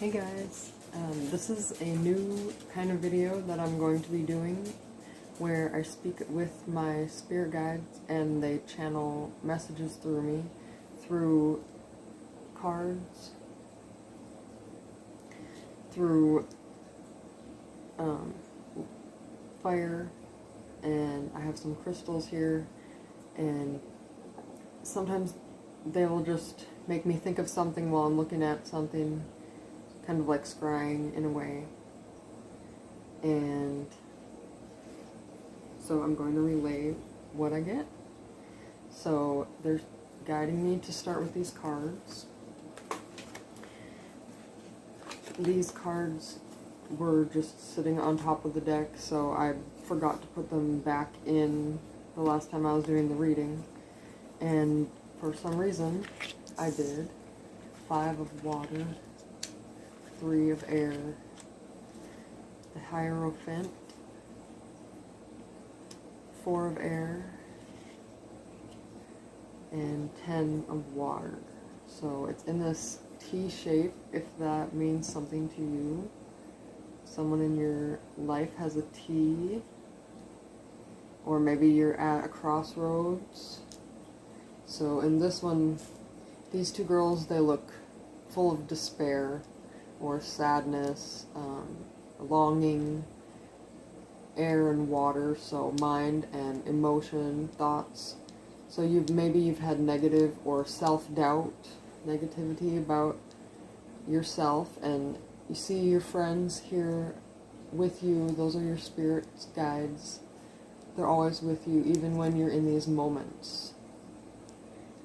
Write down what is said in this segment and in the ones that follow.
Hey guys, this is a new kind of video that I'm going to be doing where I speak with my spirit guides and they channel messages through me through cards, through fire, and I have some crystals here, and sometimes they will just make me think of something while I'm looking at something, kind of like scrying in a way. And so I'm going to relay what I get. So they're guiding me to start with these cards. These cards were just sitting on top of the deck, so I forgot to put them back in the last time I was doing the reading. And for some reason, I did. 5 of water, 3 of air, the Hierophant, 4 of air, and 10 of water. So it's in this T shape, if that means something to you. Someone in your life has a T, or maybe you're at a crossroads. So in this one, these two girls, they look full of despair or sadness, longing, air and water, so mind and emotion, thoughts. So maybe you've had negative or self-doubt, negativity about yourself, and you see your friends here with you. Those are your spirit guides. They're always with you, even when you're in these moments.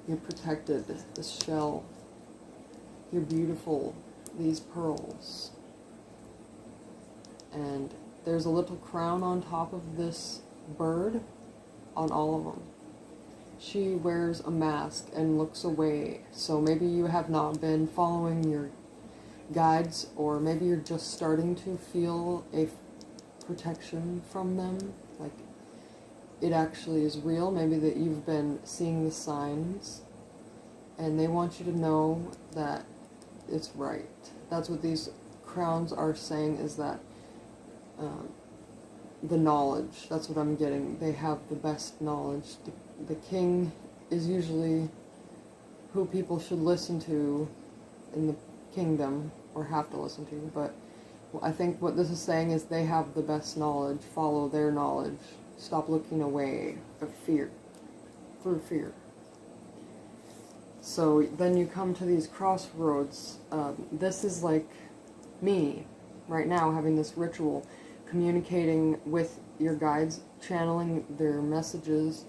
You're protected, this shell. You're beautiful, these pearls. And there's a little crown on top of this bird on all of them. She wears a mask and looks away, so maybe you have not been following your guides, or maybe you're just starting to feel a protection from them, like it actually is real. Maybe that you've been seeing the signs, and they want you to know that it's right. That's what these crowns are saying, is that the knowledge, that's what I'm getting. They have the best knowledge. The king is usually who people should listen to in the kingdom, or have to listen to, but I think what this is saying is they have the best knowledge. Follow their knowledge. Stop looking away of fear, through fear. So then you come to these crossroads. This is like me right now, having this ritual, communicating with your guides, channeling their messages.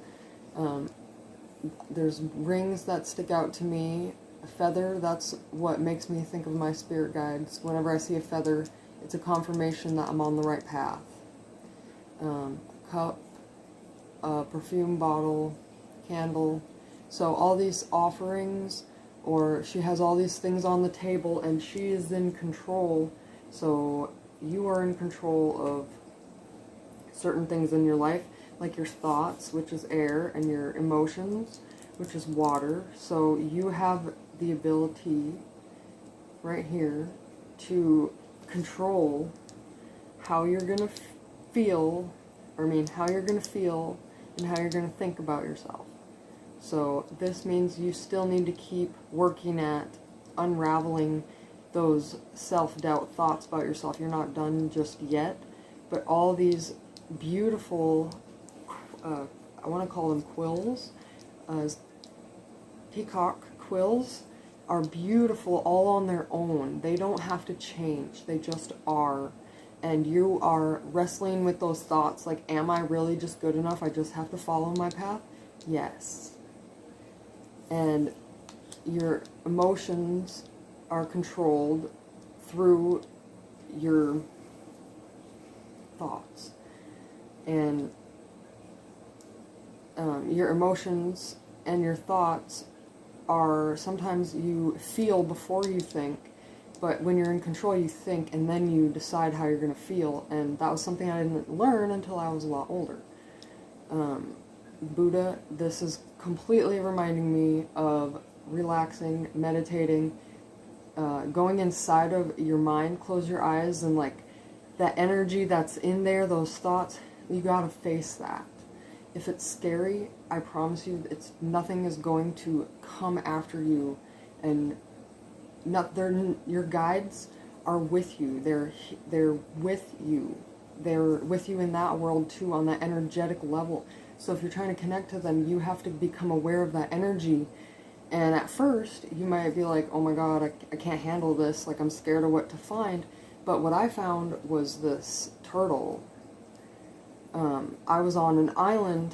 There's rings that stick out to me. A feather, that's what makes me think of my spirit guides. Whenever I see a feather, it's a confirmation that I'm on the right path. Cup, perfume bottle, candle. So all these offerings, or she has all these things on the table and she is in control. So you are in control of certain things in your life, like your thoughts, which is air, and your emotions, which is water. So you have the ability right here to control how you're going to feel, how you're going to feel and how you're going to think about yourself. So this means you still need to keep working at unraveling those self-doubt thoughts about yourself. You're not done just yet, but all these beautiful, I want to call them quills, peacock quills, are beautiful all on their own. They don't have to change, they just are. And you are wrestling with those thoughts, like, am I really just good enough? I just have to follow my path? Yes. And your emotions are controlled through your thoughts. And your emotions and your thoughts are, sometimes you feel before you think, but when you're in control, you think and then you decide how you're going to feel. And that was something I didn't learn until I was a lot older. Buddha, this is completely reminding me of relaxing, meditating, going inside of your mind, close your eyes, and like that energy that's in there, those thoughts, you gotta face that. If it's scary, I promise you, nothing is going to come after you, and your guides are with you. They're with you. They're with you in that world too, on that energetic level. So if you're trying to connect to them, you have to become aware of that energy. And at first, you might be like, oh my god, I can't handle this, like I'm scared of what to find. But what I found was this turtle. I was on an island,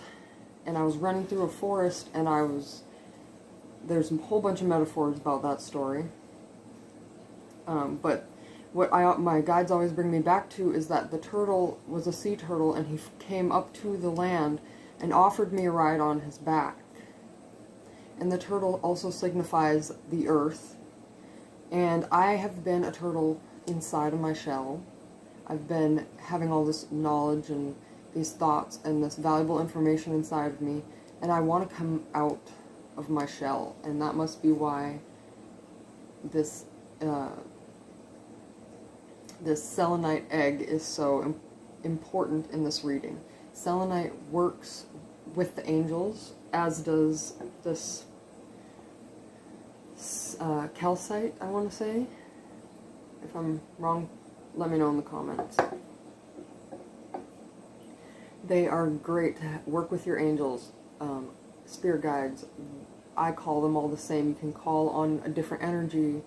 and I was running through a forest, and there's a whole bunch of metaphors about that story. But what my guides always bring me back to is that the turtle was a sea turtle, and he came up to the land and offered me a ride on his back. And the turtle also signifies the earth. And I have been a turtle inside of my shell. I've been having all this knowledge and these thoughts and this valuable information inside of me, and I want to come out of my shell, and that must be why this selenite egg is so important in this reading. Selenite works with the angels, as does this calcite, I want to say. If I'm wrong, let me know in the comments. They are great to work with your angels, spirit guides. I call them all the same. You can call on a different energy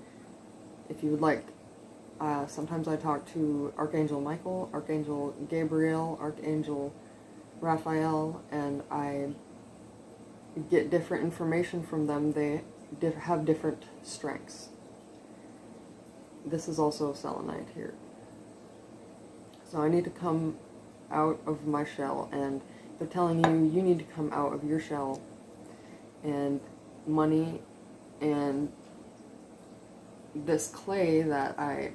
if you would like. Sometimes I talk to Archangel Michael, Archangel Gabriel, Archangel Raphael, and I get different information from them. They have different strengths. This is also selenite here. So I need to come out of my shell, and they're telling you need to come out of your shell. And money and this clay that I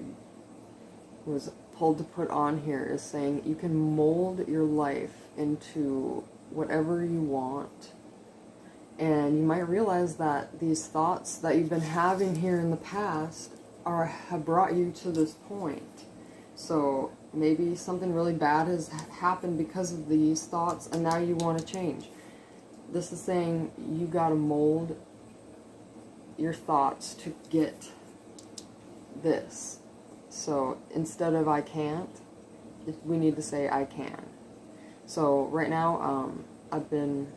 was pulled to put on here is saying you can mold your life into whatever you want. And you might realize that these thoughts that you've been having here in the past have brought you to this point. So maybe something really bad has happened because of these thoughts, and now you want to change. This is saying you got to mold your thoughts to get this. So instead of I can't, we need to say I can. So right now, I've been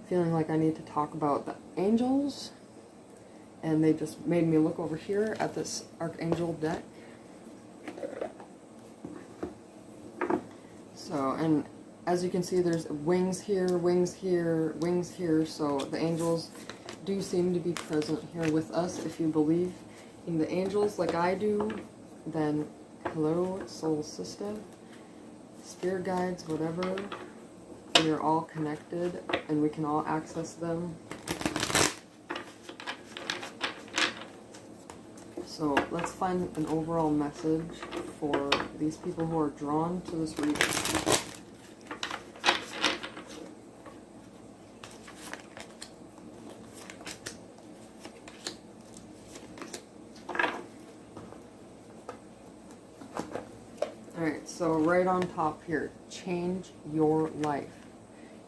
feeling like I need to talk about the angels, and they just made me look over here at this Archangel deck. So, and as you can see, there's wings here, wings here, wings here. So the angels do seem to be present here with us. If you believe in the angels like I do, then hello, soul sister, spirit guides, whatever. We are all connected, and we can all access them. So let's find an overall message for these people who are drawn to this reading. Alright, so right on top here, change your life.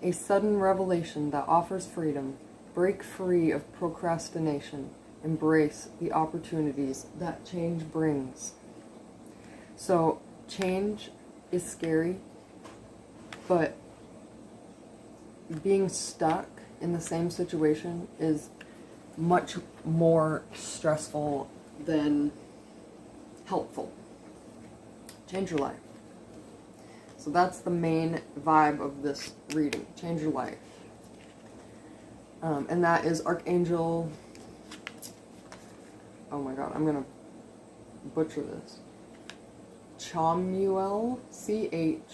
A sudden revelation that offers freedom. Break free of procrastination. Embrace the opportunities that change brings. So, change is scary, but being stuck in the same situation is much more stressful than helpful. Change your life. So that's the main vibe of this reading. Change your life. And that is Archangel... Oh my god, I'm going to butcher this. Chamuel. C-H-A-M-U-E-L.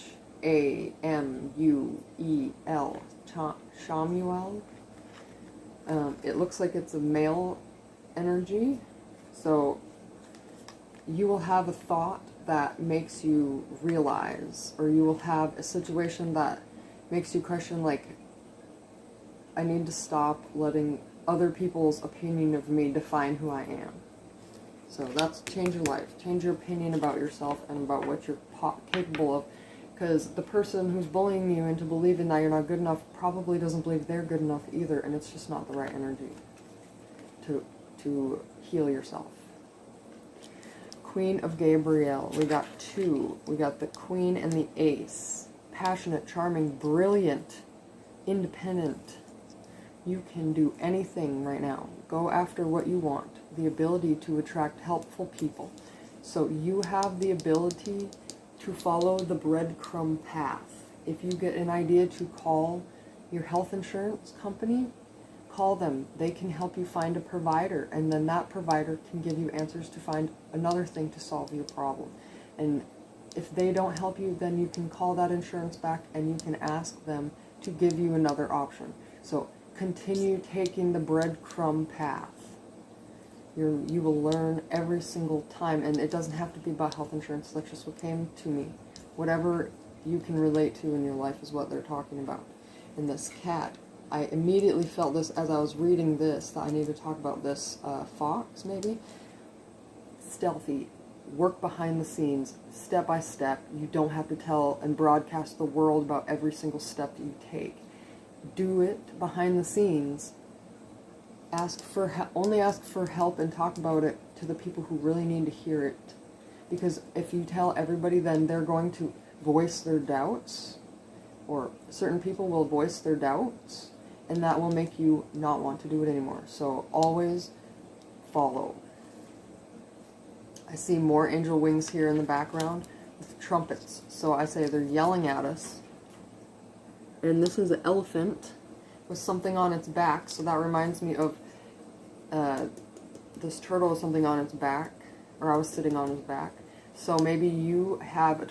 Chamuel. It looks like it's a male energy. So you will have a thought that makes you realize, or you will have a situation that makes you question, like, I need to stop letting other people's opinion of me define who I am. So that's change your life. Change your opinion about yourself and about what you're capable of. Because the person who's bullying you into believing that you're not good enough probably doesn't believe they're good enough either, and it's just not the right energy to heal yourself. Queen of Gabriel. We got 2. We got the Queen and the Ace. Passionate, charming, brilliant, independent. You can do anything right now. Go after what you want. The ability to attract helpful people. So you have the ability to follow the breadcrumb path. If you get an idea to call your health insurance company, call them. They can help you find a provider, and then that provider can give you answers to find another thing to solve your problem. And if they don't help you, then you can call that insurance back and you can ask them to give you another option. So continue taking the breadcrumb path. You will learn every single time, and it doesn't have to be about health insurance. That's just what came to me. Whatever you can relate to in your life is what they're talking about. And this cat, I immediately felt this as I was reading this, that I need to talk about this fox, maybe. Stealthy, work behind the scenes, step by step. You don't have to tell and broadcast the world about every single step that you take. Do it behind the scenes. Only ask for help and talk about it to the people who really need to hear it. Because if you tell everybody, then they're going to voice their doubts, or certain people will voice their doubts, and that will make you not want to do it anymore. So always follow. I see more angel wings here in the background with trumpets. So I say they're yelling at us. And this is an elephant with something on its back, so that reminds me of this turtle with something on its back, or I was sitting on his back. So maybe you have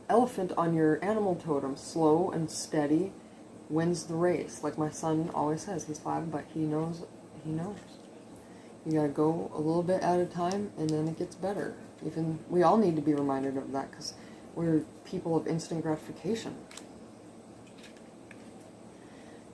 elephant on your animal totem. Slow and steady wins the race. Like my son always says, he's 5, but he knows. You gotta go a little bit at a time, and then it gets better. We all need to be reminded of that, because we're people of instant gratification.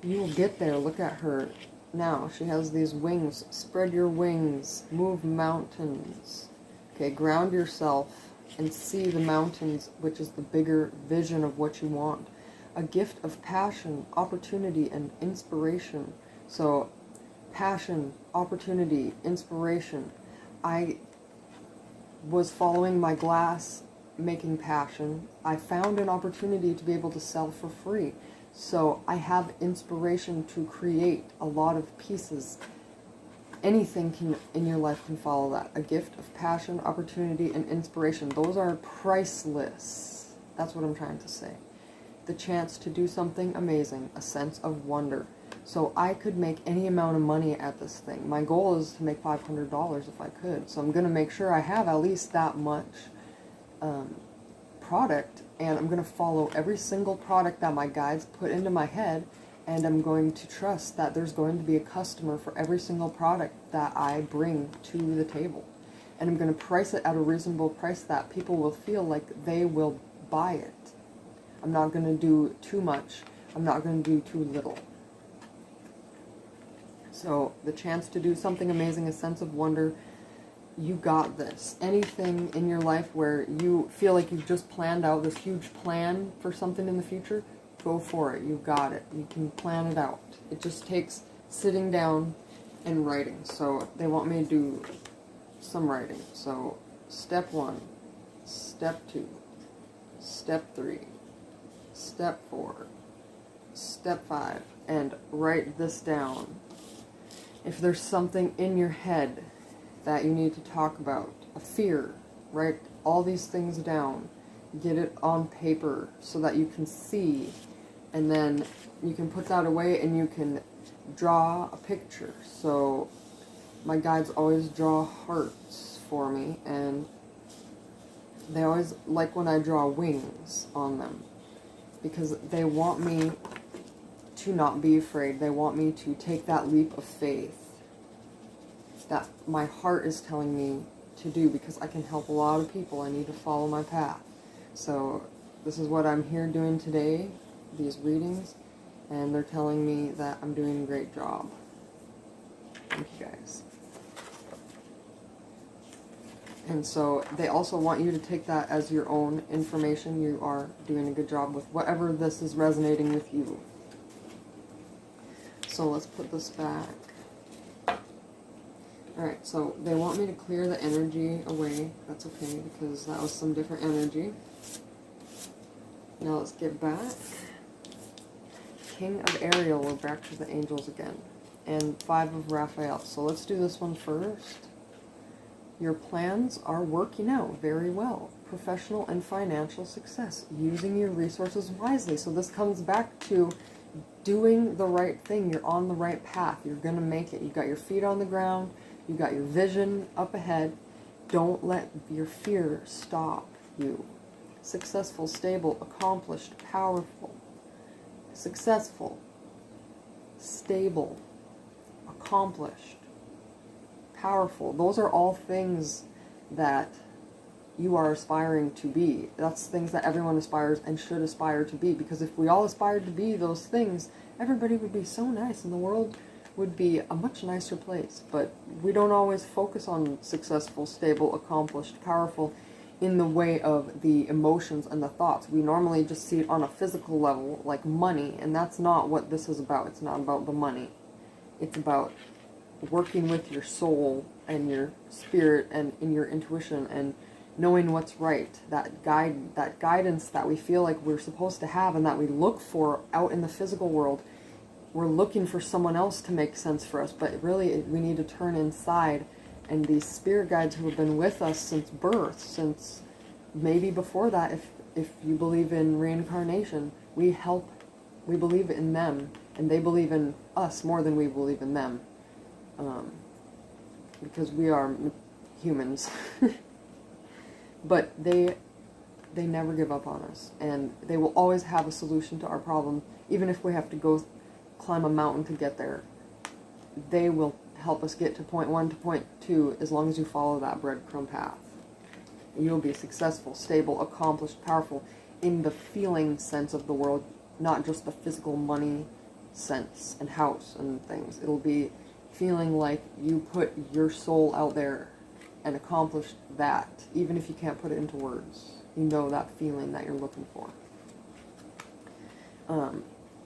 You will get there. Look at her now. She has these wings. Spread your wings. Move mountains. Okay, ground yourself and see the mountains, which is the bigger vision of what you want. A gift of passion, opportunity, and inspiration. So, passion, opportunity, inspiration. I was following my glass making passion. I found an opportunity to be able to sell for free. So I have inspiration to create a lot of pieces. Anything in your life can follow that. A gift of passion, opportunity, and inspiration. Those are priceless. That's what I'm trying to say. The chance to do something amazing. A sense of wonder. So I could make any amount of money at this thing. My goal is to make $500 if I could. So I'm going to make sure I have at least that much product, and I'm going to follow every single product that my guides put into my head, and I'm going to trust that there's going to be a customer for every single product that I bring to the table. And I'm going to price it at a reasonable price that people will feel like they will buy it. I'm not going to do too much. I'm not going to do too little. So the chance to do something amazing, a sense of wonder. You got this. Anything in your life where you feel like you've just planned out this huge plan for something in the future, go for it. You got it. You can plan it out. It just takes sitting down and writing. So they want me to do some writing. So step 1, step 2, step 3, step 4, step 5, and write this down. If there's something in your head that you need to talk about, a fear, write all these things down. Get it on paper so that you can see, and then you can put that away and you can draw a picture. So my guides always draw hearts for me, and they always like when I draw wings on them, because they want me to not be afraid. They want me to take that leap of faith that my heart is telling me to do, because I can help a lot of people. I need to follow my path. So this is what I'm here doing today, these readings, and they're telling me that I'm doing a great job. Thank you guys. And so they also want you to take that as your own information. You are doing a good job with whatever this is resonating with you. So let's put this back. Alright, so they want me to clear the energy away. That's okay, because that was some different energy. Now let's get back. King of Ariel, we're back to the angels again. And 5 of Raphael. So let's do this one first. Your plans are working out very well. Professional and financial success. Using your resources wisely. So this comes back to doing the right thing. You're on the right path. You're going to make it. You got your feet on the ground. You got your vision up ahead. Don't let your fear stop you. Successful, stable, accomplished, powerful. Successful, stable, accomplished, powerful. Those are all things that you are aspiring to be. That's things that everyone aspires and should aspire to be, because if we all aspired to be those things, everybody would be so nice and the world would be a much nicer place. But we don't always focus on successful, stable, accomplished, powerful in the way of the emotions and the thoughts. We normally just see it on a physical level, like money, and that's not what this is about. It's not about the money. It's about working with your soul and your spirit and in your intuition and knowing what's right. That guidance that we feel like we're supposed to have and that we look for out in the physical world. We're looking for someone else to make sense for us, but really we need to turn inside. And these spirit guides who have been with us since birth, since maybe before that, if you believe in reincarnation, we believe in them, and they believe in us more than we believe in them, because we are humans. But they never give up on us, and they will always have a solution to our problem, even if we have to go climb a mountain to get there. They will help us get to point 1 to point 2 as long as you follow that breadcrumb path. You'll be successful, stable, accomplished, powerful in the feeling sense of the world, not just the physical money sense and house and things. It'll be feeling like you put your soul out there and accomplished that, even if you can't put it into words. You know that feeling that you're looking for.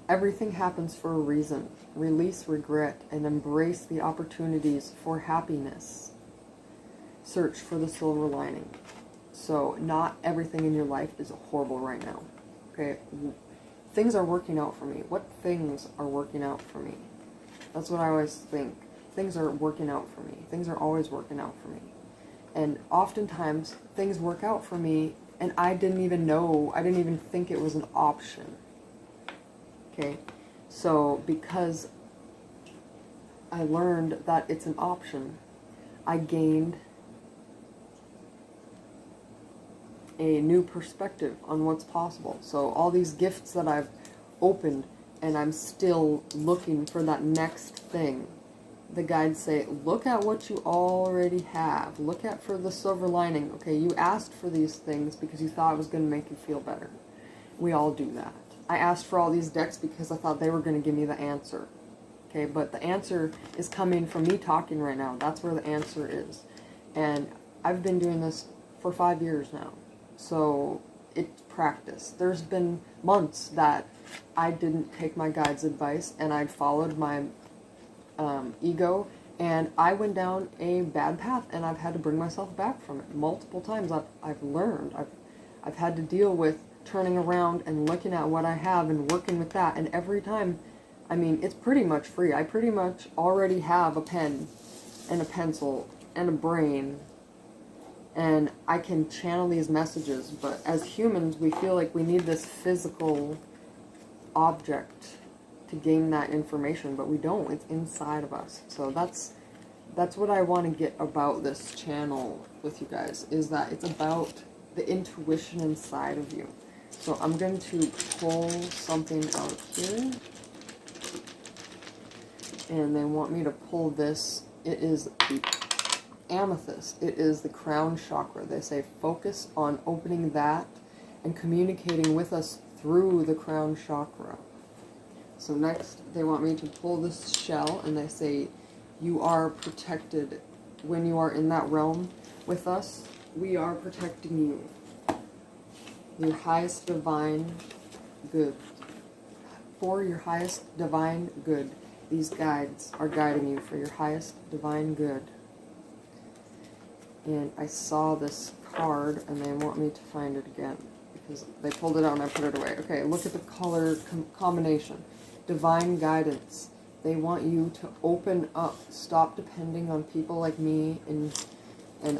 Everything happens for a reason. Release regret and embrace the opportunities for happiness. Search for the silver lining. So not everything in your life is horrible right now. Okay? Things are working out for me. What things are working out for me? That's what I always think. Things are working out for me. Things are always working out for me. And oftentimes things work out for me and I didn't even think it was an option. Okay, so because I learned that it's an option, I gained a new perspective on what's possible. So all these gifts that I've opened, and I'm still looking for that next thing. The guides say, look at what you already have. Look at for the silver lining. Okay, you asked for these things because you thought it was going to make you feel better. We all do that. I asked for all these decks because I thought they were going to give me the answer. Okay, but the answer is coming from me talking right now. That's where the answer is. And I've been doing this for 5 years now. So it's practice. There's been months that I didn't take my guide's advice and I followed my ego, and I went down a bad path, and I've had to bring myself back from it multiple times. I've learned. I've had to deal with turning around and looking at what I have and working with that, and every time, I mean, it's pretty much free. I pretty much already have a pen and a pencil and a brain, and I can channel these messages, but as humans, we feel like we need this physical object to gain that information, but we don't. It's inside of us. So that's what I want to get about this channel with you guys, is that it's about the intuition inside of you. So I'm going to pull something out of here, and they want me to pull this. It is the amethyst. It is the crown chakra. They say focus on opening that and communicating with us through the crown chakra. So next, they want me to pull this shell, and they say, You are protected when you are in that realm with us. We are protecting you. Your highest divine good. For your highest divine good. These guides are guiding you for your highest divine good. And I saw this card and they want me to find it again because they pulled it out and I put it away. Okay, look at the color combination. Divine guidance. They want you to open up. Stop depending on people like me and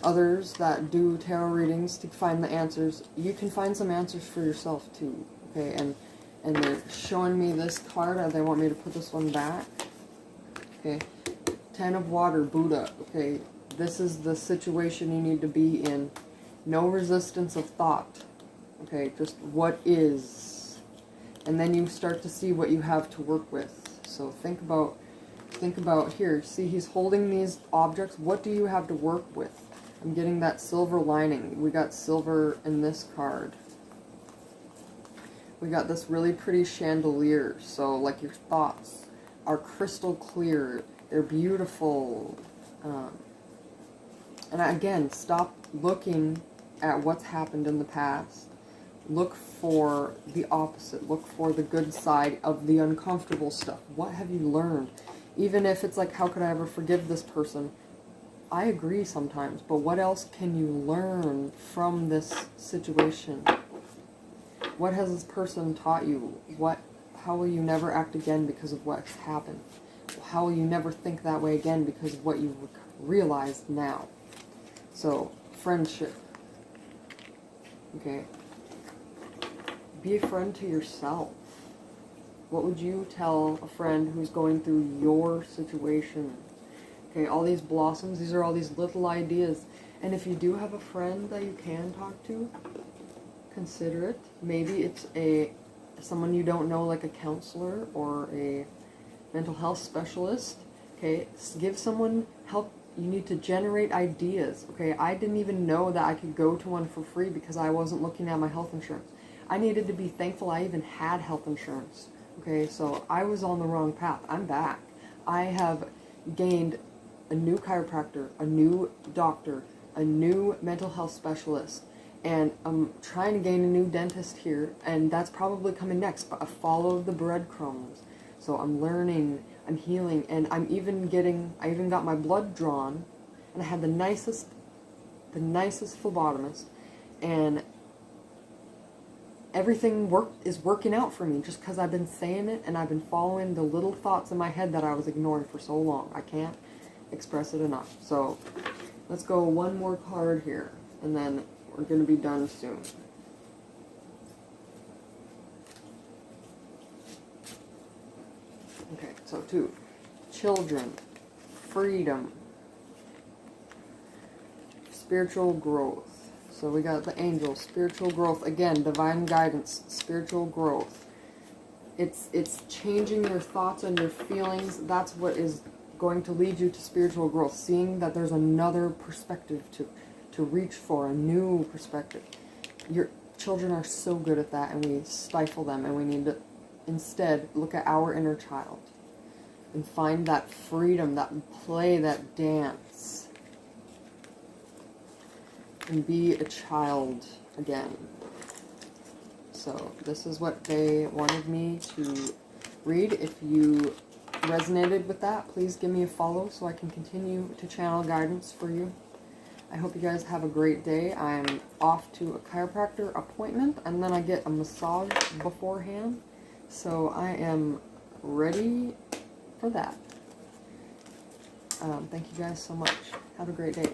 others that do tarot readings to find the answers. You can find some answers for yourself too. Okay, and they're showing me this card and they want me to put this one back. Okay, 10 of water, Buddha. Okay, this is the situation you need to be in. No resistance of thought. Okay, just what is. And then you start to see what you have to work with. So think about here. See, he's holding these objects. What do you have to work with? I'm getting that silver lining. We got silver in this card. We got this really pretty chandelier. So like your thoughts are crystal clear. They're beautiful. And again, stop looking at what's happened in the past. Look for the opposite. Look for the good side of the uncomfortable stuff. What have you learned? Even if it's like, how could I ever forgive this person? I agree sometimes, but what else can you learn from this situation? What has this person taught you? How will you never act again because of what's happened? How will you never think that way again because of what you realized now? So, friendship. Okay. Be a friend to yourself. What would you tell a friend who's going through your situation? Okay, all these blossoms, these are all these little ideas. And if you do have a friend that you can talk to, consider it. Maybe it's someone you don't know, like a counselor or a mental health specialist. Okay, give someone help. You need to generate ideas. Okay, I didn't even know that I could go to one for free because I wasn't looking at my health insurance. I needed to be thankful I even had health insurance. Okay, so I was on the wrong path. I'm back. I have gained a new chiropractor, a new doctor, a new mental health specialist, and I'm trying to gain a new dentist here, and that's probably coming next, but I followed the breadcrumbs. So I'm learning, I'm healing, and I even got my blood drawn, and I had the nicest phlebotomist, and everything is working out for me just because I've been saying it, and I've been following the little thoughts in my head that I was ignoring for so long. I can't express it enough. So let's go one more card here, and then we're going to be done soon. Okay, so 2. Children, freedom, spiritual growth. So we got the angel, spiritual growth. Again, divine guidance, spiritual growth. It's changing your thoughts and your feelings. That's what is going to lead you to spiritual growth. Seeing that there's another perspective to reach for, a new perspective. Your children are so good at that, and we stifle them, and we need to instead look at our inner child and find that freedom, that play, that dance, and be a child again. So this is what they wanted me to read. If you resonated with that, please give me a follow so I can continue to channel guidance for you. I hope you guys have a great day. I'm off to a chiropractor appointment, and then I get a massage beforehand. So I am ready for that. Thank you guys so much. Have a great day.